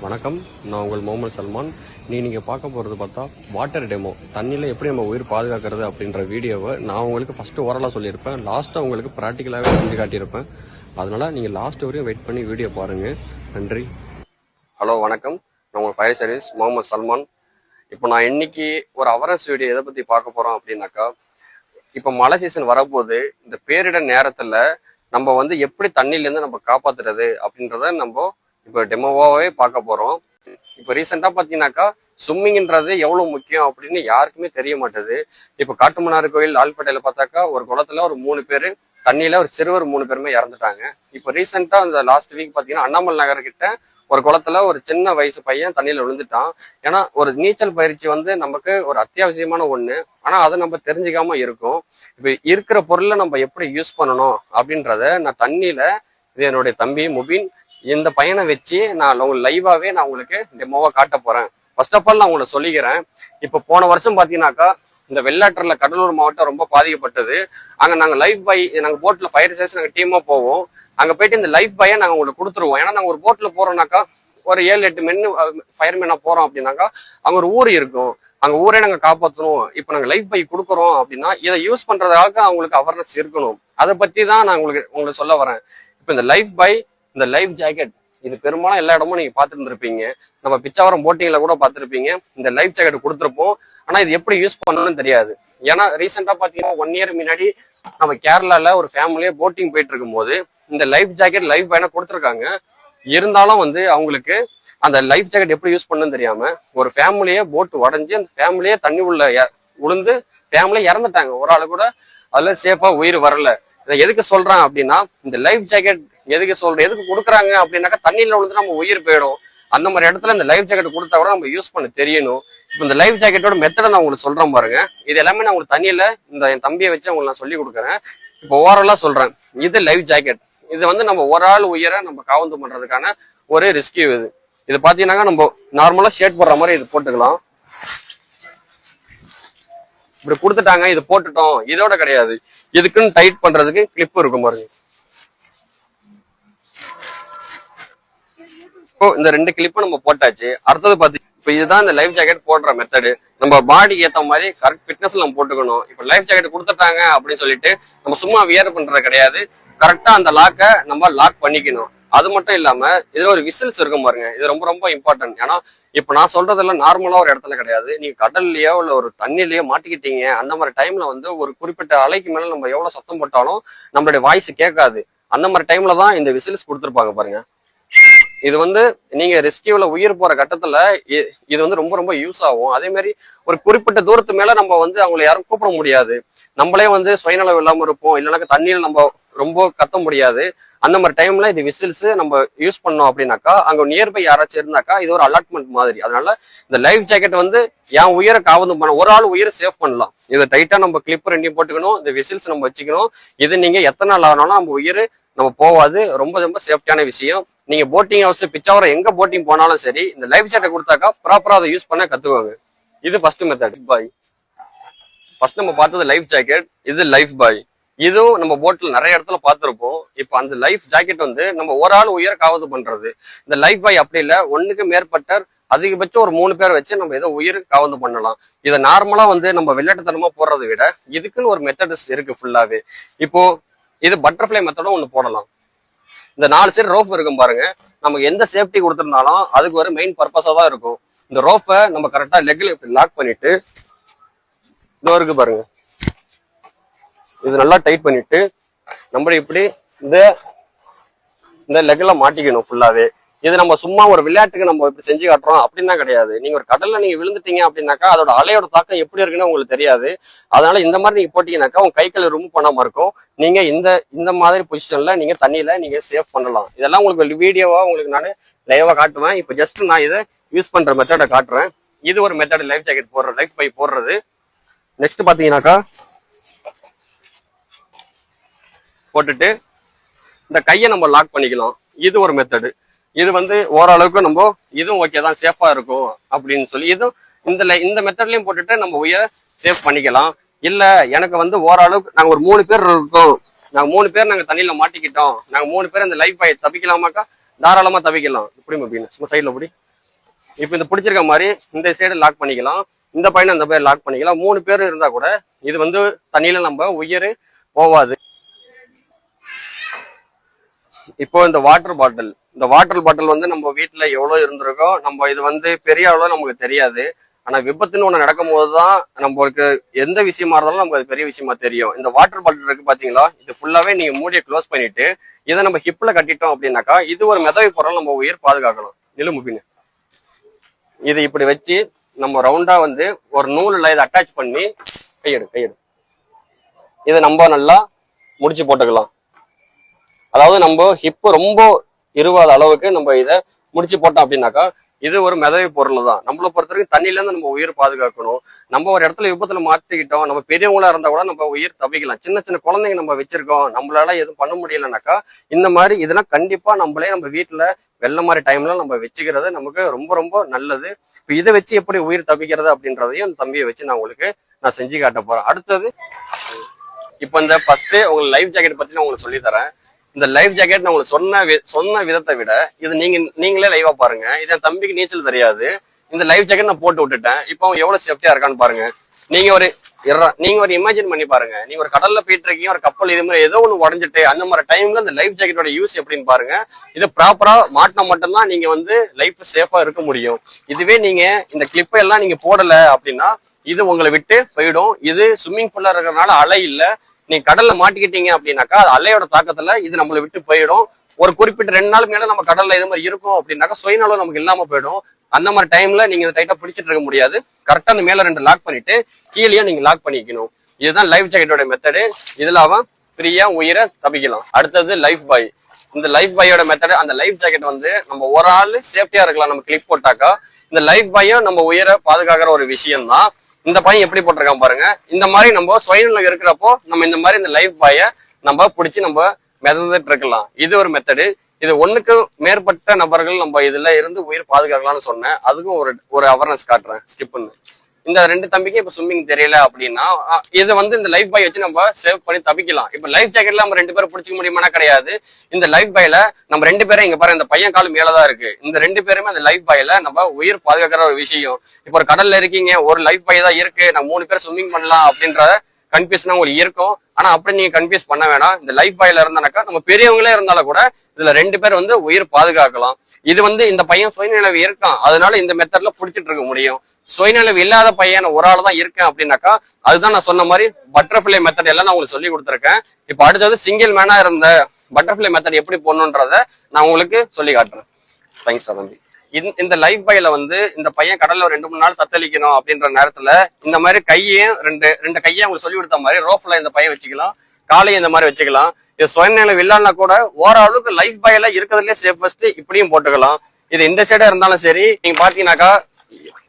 வணக்கம், நான் உங்கள் முகமது சல்மான். நீங்கள் பார்க்க போகிறது பார்த்தா வாட்டர் டெமோ, தண்ணியில் எப்படி நம்ம உயிர் பாதுகாக்கிறது அப்படின்ற வீடியோவை நான் உங்களுக்கு ஃபஸ்ட்டு ஓரலாக சொல்லியிருப்பேன். லாஸ்ட்டாக உங்களுக்கு ப்ராக்டிக்கலாகவே செஞ்சு காட்டியிருப்பேன். அதனால் நீங்கள் லாஸ்ட் வரையும் வெயிட் பண்ணி வீடியோ பாருங்கள். நன்றி. ஹலோ, வணக்கம். நான் உங்கள் ஃபயர் சர்வீஸ் முகமது சல்மான். இப்போ நான் இன்னைக்கு ஒரு அவேர்னஸ் வீடியோ எதை பற்றி பார்க்க போகிறோம் அப்படின்னாக்கா, இப்போ மழை சீசன் வரப்போது, இந்த பேரிடர் நேரத்தில் நம்ம வந்து எப்படி தண்ணியிலேருந்து நம்ம காப்பாற்றுறது அப்படின்றத நம்ம இப்போ டெமோவாகவே பார்க்க போகிறோம். இப்போ ரீசெண்டாக பார்த்தீங்கன்னாக்கா ஸ்விம்மிங்ன்றது எவ்வளோ முக்கியம் அப்படின்னு யாருக்குமே தெரிய மாட்டேது. இப்போ காட்டுமன்னார் கோயில் லால்பேட்டையில் பார்த்தாக்கா ஒரு குளத்துல ஒரு 3 பேர், தண்ணியில் ஒரு சிறுவர் 3 பேருமே இறந்துட்டாங்க. இப்போ ரீசெண்டாக அந்த லாஸ்ட் வீக் பார்த்தீங்கன்னா அண்ணாமலை நகர்கிட்ட ஒரு குளத்துல ஒரு சின்ன வயசு பையன் தண்ணியில் விழுந்துட்டான். ஏன்னா ஒரு நீச்சல் பயிற்சி வந்து நமக்கு ஒரு அத்தியாவசியமான ஒன்று. ஆனால் அதை நம்ம தெரிஞ்சுக்காம இருக்கும். இப்போ இருக்கிற பொருளை நம்ம எப்படி யூஸ் பண்ணணும் அப்படின்றத நான் தண்ணியில், இது என்னுடைய தம்பி முபின், இந்த பையனை வச்சு நான் லைவாவே நான் உங்களுக்கு டெமோவா காட்ட போறேன். ஃபர்ஸ்ட் ஆஃப் ஆல் நான் உங்களை சொல்லிக்கிறேன். இப்போ போன வருஷம் பாத்தீங்கன்னாக்கா இந்த வெள்ளாற்றுல கடலூர் மாவட்டம் ரொம்ப பாதிக்கப்பட்டது. அங்க நாங்க லைஃப் பாய், நாங்க போட்ல ஃபயர் சர்வீஸ் நாங்க டீமா போவோம். அங்க போயிட்டு இந்த லைஃப் பாயை நாங்க உங்களுக்கு கொடுத்துருவோம். ஏன்னா நாங்க ஒரு போட்ல போறோம்னாக்கா ஒரு 7-8 மென்னு ஃபயர்மேனா போறோம் அப்படின்னாக்கா அங்க ஒரு ஊர் இருக்கும். அங்க ஊரே நாங்க காப்பாற்றணும். இப்போ நாங்க லைஃப் பை கொடுக்குறோம் அப்படின்னா இதை யூஸ் பண்றதுக்காக அவங்களுக்கு அவேர்னஸ் இருக்கணும். அதை பத்தி தான் நான் உங்களுக்கு சொல்ல வரேன். இப்போ இந்த லைஃப் பை, இந்த லைஃப் ஜாக்கெட், இது பெரும்பாலும் எல்லா இடமும் நீங்க பார்த்துட்டு இருந்திருப்பீங்க. நம்ம பிச்சாவரம் போட்டிங்ல கூட பார்த்துருப்பீங்க. இந்த லைஃப் ஜாக்கெட் கொடுத்துருப்போம். ஆனா இது எப்படி யூஸ் பண்ணணும்னு தெரியாது. ஏன்னா ரீசெண்டா பாத்தீங்கன்னா 1 இயர் முன்னாடி நம்ம கேரளால ஒரு ஃபேமிலியே போட்டிங் போயிட்டு இருக்கும் போது இந்த லைஃப் ஜாக்கெட் லைஃப் பயண கொடுத்துருக்காங்க. இருந்தாலும் வந்து அவங்களுக்கு அந்த லைஃப் ஜாக்கெட் எப்படி யூஸ் பண்ணணும்னு தெரியாம ஒரு ஃபேமிலியே போட்டு உடஞ்சி அந்த ஃபேமிலியே தண்ணி உள்ள உளுந்து ஃபேமிலியே இறந்துட்டாங்க. ஒரு ஆளு கூட அதுல சேஃபா உயிர் வரல. இதை எதுக்கு சொல்றேன் அப்படின்னா, இந்த லைஃப் ஜாக்கெட் எதுக்கு கொடுக்குறாங்க அப்படின்னாக்கா தண்ணியில விழுந்து நம்ம உயிர் போயிடும். அந்த மாதிரி இடத்துல இந்த லைஃப் ஜாக்கெட் கொடுத்தா கூட நம்ம யூஸ் பண்ண தெரியணும். இப்போ இந்த லைஃப் ஜாக்கெட்டோட மெத்தடை நான் உங்களுக்கு சொல்றேன் பாருங்க. இது எல்லாமே நான் உங்களுக்கு தண்ணியில என் தம்பியை வச்சு உங்களுக்கு நான் சொல்லி கொடுக்குறேன். இப்போ ஓவராலா சொல்றேன். இது லைஃப் ஜாக்கெட். இது வந்து நம்ம ஒரு ஆள் உயிரை நம்ம காவந்து பண்றதுக்கான ஒரு ரெஸ்கியூ. இது பாத்தீங்கன்னாக்கா நம்ம நார்மலா ஷேட் போடுற மாதிரி இது போட்டுக்கலாம். இப்படி கொடுத்துட்டாங்க, இது போட்டுட்டோம், இதோட கிடையாது. இதுக்குன்னு டைட் பண்றதுக்கு கிளிப் இருக்கும் பாருங்க. இப்போ இந்த 2 கிளிப்பு நம்ம போட்டாச்சு. அடுத்தது பாத்தீங்கன்னா இப்போ இதுதான் இந்த லைஃப் ஜாக்கெட் போடுற மெத்தடு. நம்ம பாடிக்கு ஏற்ற மாதிரி கரெக்ட் ஃபிட்னஸ்ல நம்ம போட்டுக்கணும். இப்போ லைஃப் ஜாக்கெட் கொடுத்துட்டாங்க அப்படின்னு சொல்லிட்டு நம்ம சும்மா வியர் பண்றது கிடையாது. கரெக்டா அந்த லாக்கை நம்ம லாக் பண்ணிக்கணும். அது மட்டும் இல்லாம இதுல ஒரு விசில்ஸ் இருக்கும் பாருங்க. இது ரொம்ப ரொம்ப இம்பார்ட்டன்ட். ஏன்னா இப்ப நான் சொல்றதெல்லாம் நார்மலா ஒரு இடத்துல கிடையாது. நீங்க கடல்லயோ இல்ல ஒரு தண்ணிலயோ மாட்டிக்கிட்டீங்க, அந்த மாதிரி டைம்ல வந்து ஒரு குறிப்பிட்ட அலைக்கு மேல நம்ம எவ்வளவு சத்தம் போட்டாலும் நம்மளுடைய வாய்ஸ் கேட்காது. அந்த மாதிரி டைம்ல தான் இந்த விசில்ஸ் கொடுத்துருப்பாங்க பாருங்க. இது வந்து நீங்க ரெஸ்கியூல உயிர் போற கட்டத்துல இது வந்து ரொம்ப ரொம்ப யூஸ் ஆகும். அதே மாதிரி ஒரு குறிப்பிட்ட தூரத்து மேல நம்ம வந்து அவங்களை யாரும் கூப்பிட முடியாது. நம்மளே வந்து சுயநலம் இல்லாம இருப்போம். இல்லைனாக்கா தண்ணியில நம்ம ரொம்ப கத்த முடியாது. அந்த மாதிரி டைம்ல இது விசில்ஸ் நம்ம யூஸ் பண்ணோம் அப்படின்னாக்கா அங்க நியர்பை யாராச்சும் இருந்தாக்கா இது ஒரு அலாட்மெண்ட் மாதிரி. அதனால இந்த லைஃப் ஜாக்கெட் வந்து என் உயிரை காவந்தம் பண்ண, ஒரு ஆள் உயிரை சேவ் பண்ணலாம். இதை டைட்டா நம்ம கிளிப் 2 போட்டுக்கணும். இந்த விசில்ஸ் நம்ம வச்சுக்கணும். இது நீங்க எத்தனை நாள் ஆனாலும் நம்ம உயிர் நம்ம போவாது. ரொம்ப ரொம்ப சேஃப்டியான விஷயம். நீங்க போட்டிங் ஹவுஸ், பிச்சாவரம் எங்க போட்டிங் போனாலும் சரி, இந்த லைஃப் ஜாக்கெட் கொடுத்தாக்கா ப்ராப்பரா அதை யூஸ் பண்ண கத்துக்குவாங்க. இது ஃபர்ஸ்ட் மெத்தட். பாய் ஃபர்ஸ்ட் நம்ம பார்த்தது லைஃப் ஜாக்கெட், இது லைஃப் பாய். இதுவும் நம்ம போட்ல நிறைய இடத்துல பார்த்துருப்போம். இப்போ அந்த லைஃப் ஜாக்கெட் வந்து நம்ம ஒரு ஆள் உயிரை காவது பண்றது. இந்த லைஃப் பாய் அப்படி இல்லை, 1க்கு மேற்பட்ட அதிகபட்சம் ஒரு 3 பேரை வச்சு நம்ம ஏதோ உயிர் காவந்து பண்ணலாம். இதை நார்மலா வந்து நம்ம விளையாட்டுத்தனமா போடுறதை விட இதுக்குன்னு ஒரு மெத்தட்ஸ் இருக்கு ஃபுல்லாவே. இப்போ இது பட்டர்ஃபிளை மெத்தடும் ஒன்று போடலாம். இந்த 4 சைடு ரோப் இருக்கும் பாருங்க. நமக்கு எந்த சேஃப்டி கொடுத்துருந்தாலும் அதுக்கு ஒரு மெயின் பர்பஸா தான் இருக்கும். இந்த ரோப்பை நம்ம கரெக்டா லெக்ல இப்படி லாக் பண்ணிட்டு, இதோ இருக்கு பாருங்க, இது நல்லா டைட் பண்ணிட்டு நம்ம இப்படி இந்த லெக்ல மாட்டிக்கணும் ஃபுல்லாவே. இது நம்ம சும்மா ஒரு விளையாட்டுக்கு நம்ம இப்படி செஞ்சு காட்டுறோம் அப்படின்னா கிடையாது. நீங்க ஒரு கடல்ல நீங்க விழுந்துட்டீங்க அப்படின்னாக்கா அதோட அலையோட தாக்கம் எப்படி இருக்குன்னு உங்களுக்கு தெரியாது. அதனால இந்த மாதிரி நீங்க போட்டீங்கன்னாக்கா உங்க கைகளை ரிமூவ் பண்ணாம இருக்கும். நீங்க இந்த மாதிரி பொசிஷன்ல நீங்க தண்ணியில நீங்க சேவ் பண்ணலாம். இதெல்லாம் உங்களுக்கு வீடியோவா உங்களுக்கு நான் லைவா காட்டுவேன். இப்போ ஜஸ்ட் நான் இதை யூஸ் பண்ற மெத்தடை காட்டுறேன். இது ஒரு மெத்தட், லைஃப் ஜாக்கெட் போடுற, லைஃப் பை போடுறது. நெக்ஸ்ட் பாத்தீங்கன்னாக்கா போட்டுட்டு இந்த கையை நம்ம லாக் பண்ணிக்கலாம். இது ஒரு மெத்தடு. இது வந்து ஓரளவுக்கு நம்ம இதுவும் ஓகே தான், சேஃபா இருக்கும் அப்படின்னு சொல்லி இதுவும் இந்த மெத்தட்லயும் போட்டுட்டு நம்ம உயிரை சேஃப் பண்ணிக்கலாம். இல்ல எனக்கு வந்து ஓரளவுக்கு நாங்க ஒரு 3 பேர் இருக்கோம், நாங்க 3 பேர் நாங்க தண்ணியில மாட்டிக்கிட்டோம், நாங்க 3 பேர் இந்த லைஃப் பாய் தப்பிக்கலாமாக்கா தாராளமா தவிக்கலாம். இப்படி அப்படின்னு சும்மா சைட்ல இப்படி இப்போ இந்த பிடிச்சிருக்க மாதிரி இந்த சைடு லாக் பண்ணிக்கலாம், இந்த பையனை இந்த பேர் லாக் பண்ணிக்கலாம். 3 பேர் இருந்தா கூட இது வந்து தண்ணியில நம்ம உயிர் போவாது. இப்போ இந்த வாட்டர் பாட்டில் வந்து நம்ம வீட்டுல எவ்வளவு இருந்திருக்கோம், நம்ம இது வந்து பெரிய அளவுல நமக்கு தெரியாது. ஆனா விபத்துன்னு ஒண்ணு நடக்கும் போதுதான் நம்மளுக்கு எந்த விஷயமா இருந்தாலும் நமக்கு அது பெரிய விஷயமா தெரியும். இந்த வாட்டர் பாட்டில் இருக்கு பாத்தீங்களா, இது ஃபுல்லாவே நீங்க மூடியை க்ளோஸ் பண்ணிட்டு இதை நம்ம ஹிப்ல கட்டிட்டோம் அப்படின்னாக்கா இது ஒரு மிதவை பொருள், நம்ம உயிர் பாதுகாக்கலாம். நிலுமுப்பின்னு இது இப்படி வச்சு நம்ம ரவுண்டா வந்து ஒரு நூல்ல இதை அட்டாச் பண்ணி கையெடு இதை நம்ம நல்லா முடிச்சு போட்டுக்கலாம். அதாவது நம்ம ஹிப் ரொம்ப இருவாத அளவுக்கு நம்ம இதை முடிச்சு போட்டோம் அப்படின்னாக்கா இது ஒரு மிதவை பொருள் தான். நம்மளை பொறுத்த வரைக்கும் தண்ணியில இருந்து நம்ம உயிர் பாதுகாக்கணும். நம்ம ஒரு இடத்துல விபத்துல மாட்டிக்கிட்டோம், நம்ம பெரியவங்களா இருந்தா கூட நம்ம உயிர் தப்பிக்கலாம். சின்ன சின்ன குழந்தைங்க நம்ம வச்சிருக்கோம், நம்மளால எதுவும் பண்ண முடியலனாக்கா இந்த மாதிரி இதெல்லாம் கண்டிப்பா நம்ம வீட்டுல வெள்ள மாதிரி டைம்ல நம்ம வச்சுக்கிறது நமக்கு ரொம்ப ரொம்ப நல்லது. இப்போ இதை வச்சு எப்படி உயிர் தப்பிக்கிறது அப்படின்றதையும் அந்த தம்பியை வச்சு நான் செஞ்சு காட்ட போறேன். அடுத்தது இப்போ இந்த ஃபர்ஸ்ட் உங்களுக்கு லைஃப் ஜாக்கெட் பத்தி நான் உங்களுக்கு சொல்லி தரேன். இந்த லைஃப் ஜாக்கெட் நான் உங்களுக்கு சொன்ன விதத்தை விட இது நீங்களே லைவா பாருங்க. இது என் தம்பிக்கு நீச்சல் தெரியாது, இந்த லைஃப் ஜாக்கெட் நான் போட்டு விட்டுட்டேன். இப்போ அவன் எவ்வளவு சேஃப்டியா இருக்கான்னு பாருங்க. நீங்க ஒரு இமேஜின் பண்ணி பாருங்க, நீங்க ஒரு கடல்ல போயிட்டு இருக்கீங்க, ஒரு கப்பல் இது மாதிரி ஏதோ ஒண்ணு உடஞ்சிட்டு அந்த மாதிரி டைம்ல இந்த லைஃப் ஜாக்கெட்டோட யூஸ் எப்படின்னு பாருங்க. இது ப்ராப்பரா மாட்டினா மட்டும்தான் நீங்க வந்து லைஃப் சேஃபா இருக்க முடியும். இதுவே நீங்க இந்த கிளிப்பை எல்லாம் நீங்க போடல அப்படின்னா இது உங்களை விட்டு போயிடும். இது ஸ்விம்மிங் பூல்ல இருக்கிறதுனால அலை இல்ல, நீங்க கடல்ல மாட்டிக்கிட்டீங்க அப்படின்னாக்கா அலையோட தாக்கத்துல இது நம்மளை விட்டு போயிடும். ஒரு குறிப்பிட்ட 2 நாள் மேல நம்ம கடல்ல இது மாதிரி இருக்கும் அப்படின்னாக்கா சுயநலம் நமக்கு இல்லாம போயிடும். அந்த மாதிரி டைம்ல நீங்க டைட்டா பிடிச்சிட்டு இருக்க முடியாது. கரெக்டா அந்த மேல 2 லாக் பண்ணிட்டு கீழே நீங்க லாக் பண்ணிக்கணும். இதுதான் லைஃப் ஜாக்கெட்டோட மெத்தடு. இதுல அவன் ஃப்ரீயா உயிரை தப்பிக்கலாம். அடுத்தது லைஃப் பாய். இந்த லைஃப் பாயோட மெத்தடு, அந்த லைஃப் ஜாக்கெட் வந்து நம்ம ஒரு ஆள் சேஃப்டியா இருக்கலாம் நம்ம கிளிப் போட்டாக்கா. இந்த லைஃப் பாயும் நம்ம உயிரை பாதுகாக்கிற ஒரு விஷயம் தான். இந்த பையன் எப்படி போட்டிருக்கான் பாருங்க. இந்த மாதிரி நம்ம சுயநிலை இருக்கிறப்போ நம்ம இந்த மாதிரி இந்த லைஃப் பாயை நம்ம பிடிச்சி நம்ம மிதந்துட்டு இருக்கலாம். இது ஒரு மெத்தடு. இது ஒண்ணுக்கு மேற்பட்ட நபர்கள் நம்ம இதுல இருந்து உயிர் பாதுகாக்கலாம்னு சொன்னேன். அதுக்கும் ஒரு அவேர்னஸ் காட்டுறேன் ஸ்கிப்னு. இந்த 2 தம்பிக்கு இப்ப ஸ்விம்மிங் தெரியல அப்படின்னா இதை வந்து இந்த லைஃப் பாய் வச்சு நம்ம சேவ் பண்ணி தப்பிக்கலாம். இப்ப லைஃப் ஜாக்கெட்ல நம்ம 2 பேரும் பிடிச்சிக்க முடியுமானா கிடையாது. இந்த லைஃப் பாயில நம்ம 2 பேரும் இங்க பாருங்க, இந்த பையன் கால் மேலதான் இருக்கு. இந்த 2 பேருமே அந்த லைஃப் பாயில நம்ம உயிர் பாதுகாக்கிற ஒரு விஷயம். இப்ப ஒரு கடல்ல இருக்கீங்க, ஒரு லைஃப் பாய் தான் இருக்கு, நம்ம 3 பேர் ஸ்விம்மிங் பண்ணலாம் அப்படின்ற கன்ஃபியூஷன் உங்களுக்கு இருக்கும். ஆனா அப்படி நீங்க கன்ஃபியூஸ் பண்ண வேணாம். இந்த லைஃப் பாயில இருந்தானாக்கா நம்ம பெரியவங்களே இருந்தாலும் கூட இதுல 2 பேர் வந்து உயிர் பாதுகாக்கலாம். இது வந்து இந்த பையன் சுயநினைவு இருக்கான், அதனால இந்த மெத்தட்ல புடிச்சிட்டு இருக்க முடியும். சுயநினைவு இல்லாத பையன் ஒரு ஆள் தான் இருக்கேன் அப்படின்னாக்கா அதுதான் நான் சொன்ன மாதிரி பட்டர்ஃபிளை மெத்தட் எல்லாம் நான் உங்களுக்கு சொல்லி கொடுத்துருக்கேன். இப்ப அடுத்தது சிங்கிள் மேனா இருந்த பட்டர்ஃபிளை மெத்தட் எப்படி போடணுன்றத நான் உங்களுக்கு சொல்லி காட்டுறேன். தேங்க்ஸ் தம்பி. இந்த லைஃப் பாயில வந்து இந்த பையன் கடல்ல ஒரு 2-3 நாள் தத்தளிக்கணும் அப்படின்ற நேரத்துல இந்த மாதிரி கையையும் ரெண்டு கையை உங்களுக்கு சொல்லி கொடுத்த மாதிரி ரோஃப்ல இந்த பையன் வச்சுக்கலாம், காலையும் இந்த மாதிரி வச்சுக்கலாம். இது சுயநினைவு இல்லைன்னா கூட ஓரளவுக்கு லைஃப் பாயில இருக்கிறதுலே சேஃபஸ்ட் இப்படியும் போட்டுக்கலாம். இது இந்த சைடா இருந்தாலும் சரி. நீங்க பாத்தீங்கன்னாக்கா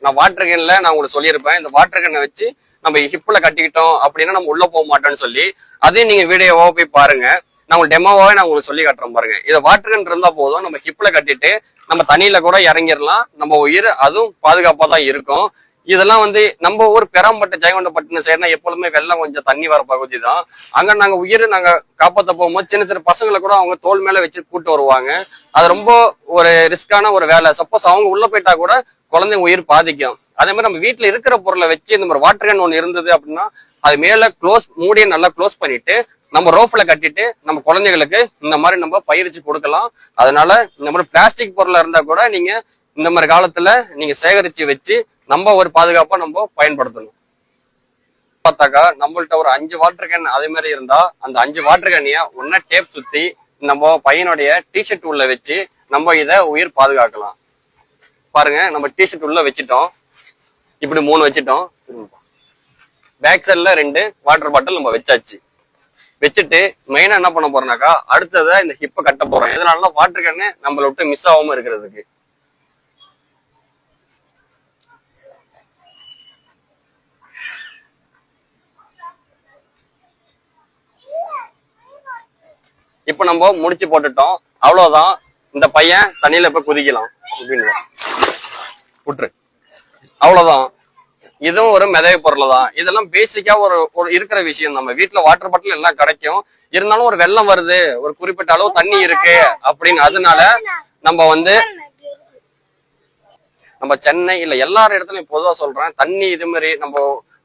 நான் வாட்டர் கேன்ல நான் உங்களுக்கு சொல்லியிருப்பேன், இந்த வாட்டர் கேனை வச்சு நம்ம ஹிப்ல கட்டிக்கிட்டோம் அப்படின்னா நம்ம உள்ள போக மாட்டோம்னு சொல்லி. அதையும் நீங்க வீடியோவா போய் பாருங்க, நான் உங்களுக்கு டெமோவாவே நான் உங்களுக்கு சொல்லி காட்டுறேன் பாருங்க. இதை வாட்டர் கேன் இருந்தா போதும், நம்ம ஹிப்ல கட்டிட்டு நம்ம தண்ணியில கூட இறங்கிடலாம். நம்ம உயிர் அதுவும் பாதுகாப்பா தான் இருக்கும். இதெல்லாம் வந்து நம்ம ஊர் பெராம்பட்டு ஜெயங்கொண்டப்பட்டினம் சைடுனா எப்பொழுதுமே வெள்ளம் கொஞ்சம் தண்ணி வர பகுதி தான். அங்க நாங்க உயிர் நாங்க காப்பாற்ற போகும்போது சின்ன சின்ன பசங்களை கூட அவங்க தோல் மேல வச்சு கூட்டு வருவாங்க. அது ரொம்ப ஒரு ரிஸ்கான ஒரு வேலை. சப்போஸ் அவங்க உள்ள போயிட்டா கூட குழந்தைங்க உயிர் பாதிக்கும். அதே மாதிரி நம்ம வீட்டுல இருக்கிற பொருளை வச்சு இந்த மாதிரி வாட்டர் கேன் ஒண்ணு இருந்தது அப்படின்னா அது மேல மூடியை நல்லா க்ளோஸ் பண்ணிட்டு நம்ம ரோஃப்ல கட்டிட்டு நம்ம குழந்தைகளுக்கு இந்த மாதிரி நம்ம பயிற்சி கொடுக்கலாம். அதனால இந்த மாதிரி பிளாஸ்டிக் பொருளா இருந்தா கூட நீங்க இந்த மாதிரி காலத்துல நீங்க சேகரிச்சு வச்சு நம்ம ஒரு பாதுகாப்பா நம்ம பயன்படுத்தணும். பார்த்தாக்கா நம்மள்ட்ட ஒரு 5 வாட்டர் கேன் அதே மாதிரி இருந்தா அந்த 5 வாட்டர் கேனைய ஒன்னா டேப் சுத்தி நம்ம பையனுடைய டிஷர்ட் உள்ள வச்சு நம்ம இதை உயிர் பாதுகாக்கலாம். பாருங்க, நம்ம டிஷர்ட் உள்ள வச்சுட்டோம், இப்படி 3 வச்சுட்டோம். பேக் சைட்ல 2 வாட்டர் பாட்டில் நம்ம வச்சாச்சு. வச்சுட்டு மெயினா என்ன பண்ண போறோம்னாக்கா அடுத்ததை இந்த ஹிப்பை கட்ட போறோம். எதனால வாட்டர் கேன்னு நம்மள விட்டு மிஸ் ஆகாம இருக்கிறதுக்கு. இப்ப நம்ம முடிச்சு போட்டுட்டோம், அவ்வளவுதான். இந்த பையன் தண்ணியில போய் குதிக்கலாம் அப்படின்னு விட்டுரு, அவ்வளவுதான். இதுவும் ஒரு மிதவை பொருள் தான். இதெல்லாம் பேசிக்கா ஒரு இருக்கிற விஷயம். நம்ம வீட்டுல வாட்டர் பாட்டில் எல்லாம் கிடைக்கும், இருந்தாலும் ஒரு வெள்ளம் வருது, ஒரு குறிப்பிட்ட அளவு தண்ணி இருக்கு அப்படின்னு அதனால நம்ம வந்து நம்ம சென்னை இல்ல எல்லா இடத்துலயும் பொதுவா சொல்றேன், தண்ணி இது மாதிரி நம்ம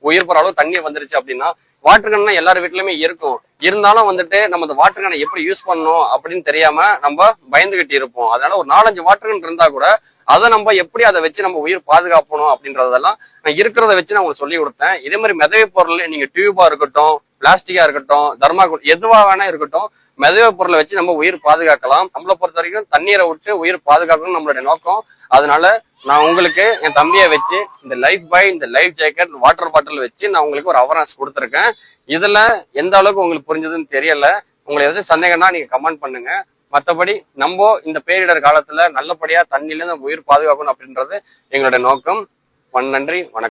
உயிர் போற அளவு தண்ணி வந்துருச்சு அப்படின்னா வாட்டர் கேன்னா எல்லார் வீட்லயுமே இருக்கும். இருந்தாலும் வந்துட்டு நம்ம அந்த வாட்டர் கேனை எப்படி யூஸ் பண்ணணும் அப்படின்னு தெரியாம நம்ம பயந்துகிட்டு இருப்போம். அதனால ஒரு 4-5 வாட்டர் கேன் இருந்தா கூட அதை நம்ம எப்படி அதை வச்சு நம்ம உயிர் பாதுகாக்கணும் அப்படின்றதெல்லாம் நான் இருக்கிறத வச்சு நான் உங்களுக்கு சொல்லி கொடுத்தேன். இதே மாதிரி மிதவை பொருள் நீங்க டியூபா இருக்கட்டும், பிளாஸ்டிக்கா இருக்கட்டும், தர்மாகோல் எதுவா வேணா இருக்கட்டும், மிதவை பொருளை வச்சு நம்ம உயிர் பாதுகாக்கலாம். நம்மளை பொறுத்த வரைக்கும் தண்ணீரை விட்டு உயிர் பாதுகாக்கணும் நம்மளுடைய நோக்கம். அதனால நான் உங்களுக்கு என் தம்பியை வச்சு இந்த லைஃப் பாய், இந்த லைஃப் ஜாக்கெட், வாட்டர் பாட்டில் வச்சு நான் உங்களுக்கு ஒரு அவேர்னஸ் கொடுத்துருக்கேன். இதுல எந்த அளவுக்கு உங்களுக்கு புரிஞ்சதுன்னு தெரியல. உங்களுக்கு ஏதாச்சும் சந்தேகம்னா நீங்க கமெண்ட் பண்ணுங்க. மற்றபடி நம்ம இந்த பேரிடர் காலத்துல நல்லபடியா தண்ணியில நம்ம உயிர் பாதுகாக்கணும் அப்படின்றது எங்களோட நோக்கம். நன்றி, வணக்கம்.